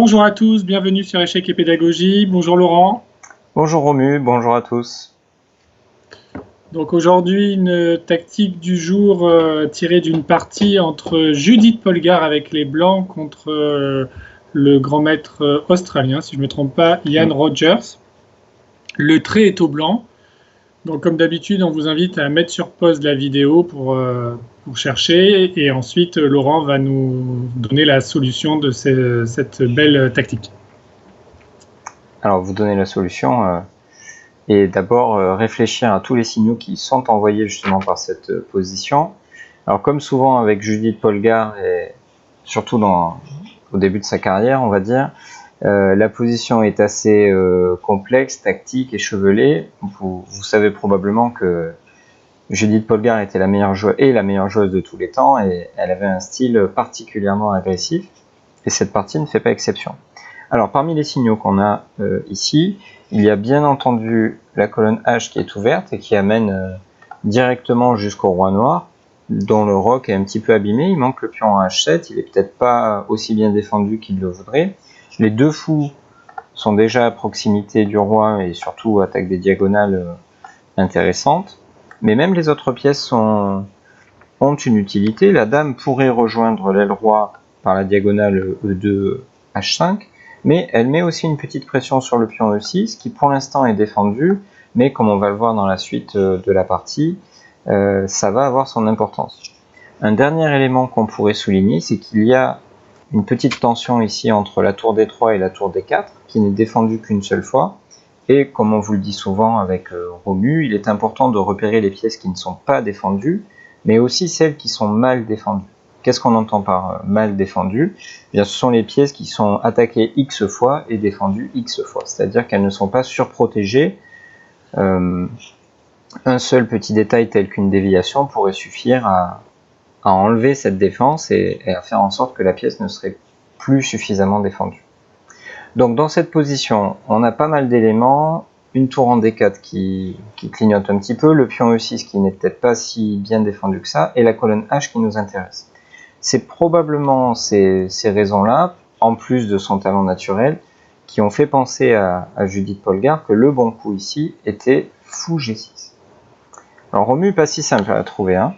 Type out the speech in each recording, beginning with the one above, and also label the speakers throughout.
Speaker 1: Bonjour à tous, bienvenue sur Échecs et Pédagogie. Bonjour Laurent.
Speaker 2: Bonjour Romu, bonjour à tous.
Speaker 1: Donc aujourd'hui, une tactique du jour tirée d'une partie entre Judith Polgar avec les Blancs contre le grand maître australien, si je ne me trompe pas, Ian Rogers. Le trait est au blanc. Donc comme d'habitude, on vous invite à mettre sur pause la vidéo pour chercher. Et ensuite, Laurent va nous donner la solution de cette belle tactique.
Speaker 2: Alors vous donnez la solution et d'abord réfléchir à tous les signaux qui sont envoyés justement par cette position. Alors comme souvent avec Judith Polgar et surtout au début de sa carrière, on va dire, la position est assez complexe, tactique, échevelée. Vous savez probablement que Judith Polgar était la meilleure joueuse de tous les temps et elle avait un style particulièrement agressif et cette partie ne fait pas exception. Alors parmi les signaux qu'on a ici, il y a bien entendu la colonne H qui est ouverte et qui amène directement jusqu'au roi noir, dont le roc est un petit peu abîmé. Il manque le pion en H7, il n'est peut-être pas aussi bien défendu qu'il le voudrait. Les deux fous sont déjà à proximité du roi et surtout attaquent des diagonales intéressantes. Mais même les autres pièces ont une utilité. La dame pourrait rejoindre l'aile roi par la diagonale E2, H5, mais elle met aussi une petite pression sur le pion E6, qui pour l'instant est défendu, mais comme on va le voir dans la suite de la partie, ça va avoir son importance. Un dernier élément qu'on pourrait souligner, c'est qu'il y a une petite tension ici entre la tour D3 et la tour D4, qui n'est défendue qu'une seule fois, et comme on vous le dit souvent avec Romu, il est important de repérer les pièces qui ne sont pas défendues, mais aussi celles qui sont mal défendues. Qu'est-ce qu'on entend par mal défendu ? Eh bien, ce sont les pièces qui sont attaquées X fois et défendues X fois, c'est-à-dire qu'elles ne sont pas surprotégées. Un seul petit détail tel qu'une déviation pourrait suffire à enlever cette défense et à faire en sorte que la pièce ne serait plus suffisamment défendue. Donc dans cette position, on a pas mal d'éléments, une tour en D4 qui clignote un petit peu, le pion E6 qui n'est peut-être pas si bien défendu que ça, et la colonne H qui nous intéresse. C'est probablement ces raisons-là, en plus de son talent naturel, qui ont fait penser à Judith Polgar que le bon coup ici était fou G6. Alors Romu, pas si simple à trouver, hein.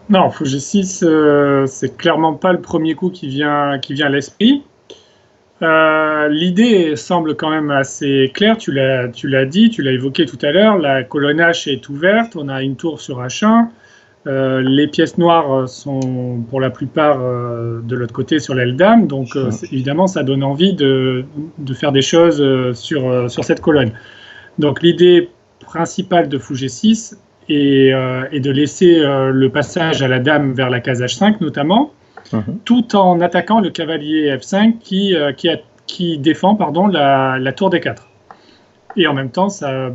Speaker 1: Non, fou G6, c'est clairement pas le premier coup qui vient à l'esprit. L'idée semble quand même assez claire, tu l'as dit, tu l'as évoqué tout à l'heure, la colonne H est ouverte, on a une tour sur H1, les pièces noires sont pour la plupart de l'autre côté sur l'aile dame, donc évidemment ça donne envie de faire des choses sur cette colonne. Donc l'idée principale de fou G6 est de laisser le passage à la dame vers la case H5 notamment, tout en attaquant le cavalier F5 qui défend la tour D4. Et en même temps, ça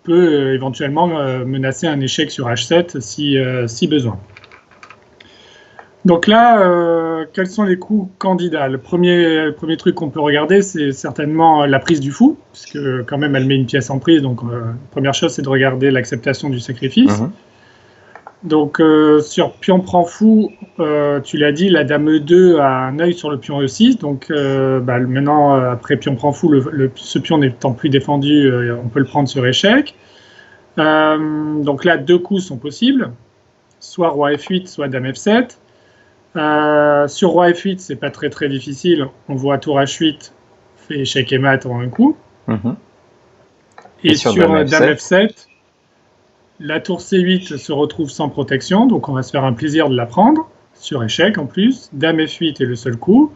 Speaker 1: peut éventuellement menacer un échec sur H7 si besoin. Donc là, quels sont les coups candidats ? Le premier truc qu'on peut regarder, c'est certainement la prise du fou, puisque quand même elle met une pièce en prise, donc première chose, c'est de regarder l'acceptation du sacrifice. Donc sur pion prend fou, tu l'as dit, la dame E2 a un œil sur le pion E6, donc maintenant après pion prend fou, ce pion n'étant plus défendu, on peut le prendre sur échec. Donc là, deux coups sont possibles, soit roi F8, soit dame F7. Sur roi F8, c'est pas très très difficile, on voit tour H8, fait échec et mat en un coup. Et sur dame F7, la tour C8 se retrouve sans protection, donc on va se faire un plaisir de la prendre, sur échec en plus. Dame F8 est le seul coup.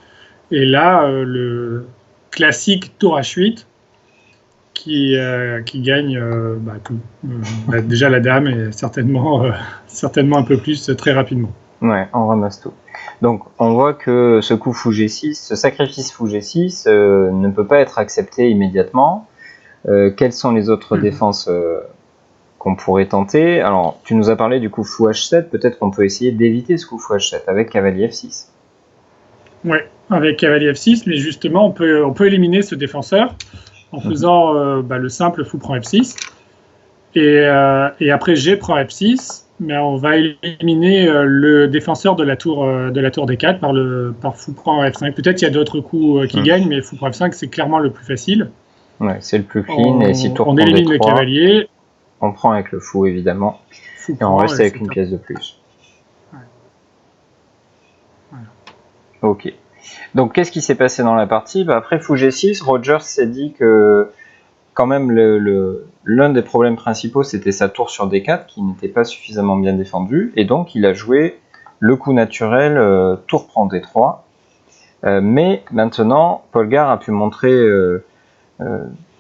Speaker 1: Et là, le classique tour H8 qui gagne tout. Déjà la dame est certainement un peu plus très rapidement.
Speaker 2: Ouais, on ramasse tout. Donc on voit que ce coup fou G6, ce sacrifice fou G6 ne peut pas être accepté immédiatement. Quelles sont les autres défenses qu'on pourrait tenter? Alors, tu nous as parlé du coup fou H7, peut-être qu'on peut essayer d'éviter ce coup fou H7 avec cavalier F6.
Speaker 1: Oui, avec cavalier F6, mais justement, on peut éliminer ce défenseur en faisant le simple fou prend F6. Et après G prend F6, mais on va éliminer le défenseur de la tour D4 par fou prend F5. Peut-être il y a d'autres coups qui gagnent, mais fou prend F5 c'est clairement le plus facile.
Speaker 2: Ouais, c'est le plus clean, et si tour
Speaker 1: on
Speaker 2: prend
Speaker 1: élimine
Speaker 2: D3,
Speaker 1: le cavalier.
Speaker 2: On prend avec le fou évidemment,
Speaker 1: Fou
Speaker 2: et on
Speaker 1: prend,
Speaker 2: reste avec une
Speaker 1: top.
Speaker 2: pièce de plus.
Speaker 1: Ouais. Voilà.
Speaker 2: Ok. Donc qu'est-ce qui s'est passé dans la partie? Après fou G6, Rogers s'est dit que quand même l'un des problèmes principaux c'était sa tour sur D4 qui n'était pas suffisamment bien défendue, et donc il a joué le coup naturel tour prend D3. Mais maintenant, Polgar a pu montrer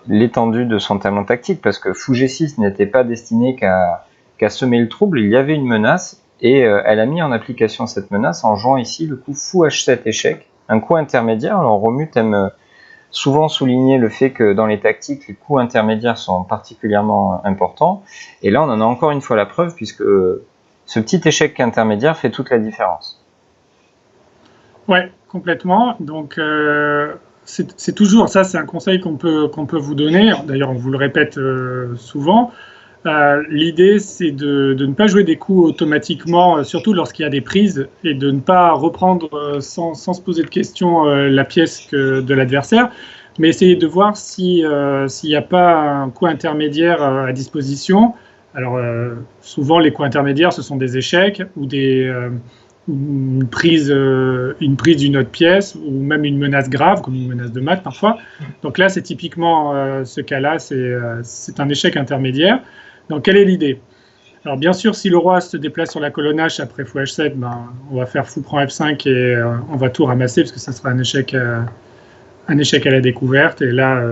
Speaker 2: l'étendue de son talent tactique, parce que fou G6 n'était pas destiné qu'à semer le trouble, il y avait une menace, et elle a mis en application cette menace en jouant ici le coup fou H7 échec, un coup intermédiaire. Alors Romut aime souvent souligner le fait que dans les tactiques, les coups intermédiaires sont particulièrement importants, et là on en a encore une fois la preuve, puisque ce petit échec intermédiaire fait toute la différence.
Speaker 1: Ouais, complètement. Donc, c'est toujours ça, c'est un conseil qu'on peut vous donner. D'ailleurs, on vous le répète souvent. L'idée, c'est de ne pas jouer des coups automatiquement, surtout lorsqu'il y a des prises, et de ne pas reprendre sans se poser de questions la pièce de l'adversaire, mais essayer de voir s'il n'y a pas un coup intermédiaire à disposition. Alors, souvent, les coups intermédiaires, ce sont des échecs ou une prise d'une autre pièce, ou même une menace grave, comme une menace de mat parfois. Donc là, c'est typiquement ce cas-là, c'est un échec intermédiaire. Donc quelle est l'idée? Alors bien sûr, si le roi se déplace sur la colonne H après fou H7, on va faire fou prend F5 et on va tout ramasser, parce que ça sera un échec à la découverte. Et là,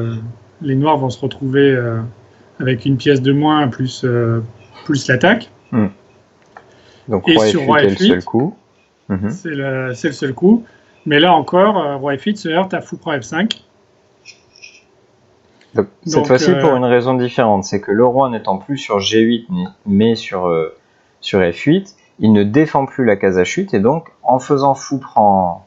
Speaker 1: les noirs vont se retrouver avec une pièce de moins plus l'attaque.
Speaker 2: Donc roi F8 est le seul coup.
Speaker 1: C'est le seul coup. Mais là encore, roi F8 se heurte à fou prend F5.
Speaker 2: Donc, cette fois-ci pour une raison différente, c'est que le roi n'étant plus sur G8 mais sur F8, il ne défend plus la case H8, et donc en faisant fou prend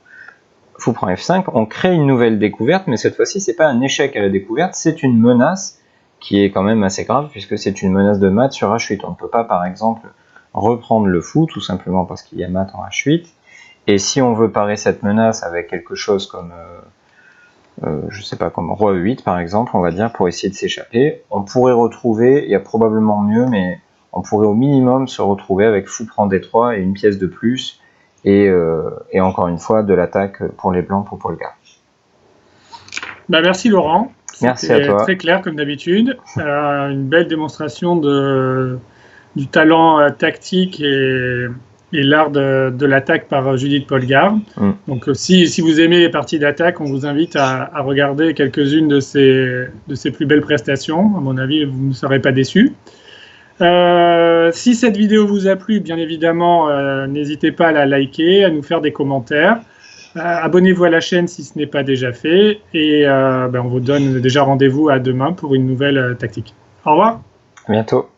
Speaker 2: F5, on crée une nouvelle découverte, mais cette fois-ci c'est pas un échec à la découverte, c'est une menace qui est quand même assez grave, puisque c'est une menace de mat sur H8. On ne peut pas par exemple reprendre le fou, tout simplement parce qu'il y a mat en H8, et si on veut parer cette menace avec quelque chose comme je sais pas, comme roi E8 par exemple, on va dire, pour essayer de s'échapper, on pourrait retrouver, il y a probablement mieux, mais on pourrait au minimum se retrouver avec fou prend D3 et une pièce de plus, et encore une fois de l'attaque pour les blancs pour Polgar.
Speaker 1: Merci Laurent,
Speaker 2: merci à toi.
Speaker 1: Très clair comme d'habitude, une belle démonstration du talent tactique et l'art de l'attaque par Judith Polgar. Donc si vous aimez les parties d'attaque, on vous invite à regarder quelques-unes de ses plus belles prestations. À mon avis, vous ne serez pas déçus. Si cette vidéo vous a plu, bien évidemment, n'hésitez pas à la liker, à nous faire des commentaires. Abonnez-vous à la chaîne si ce n'est pas déjà fait. Et on vous donne déjà rendez-vous à demain pour une nouvelle tactique. Au revoir.
Speaker 2: À bientôt.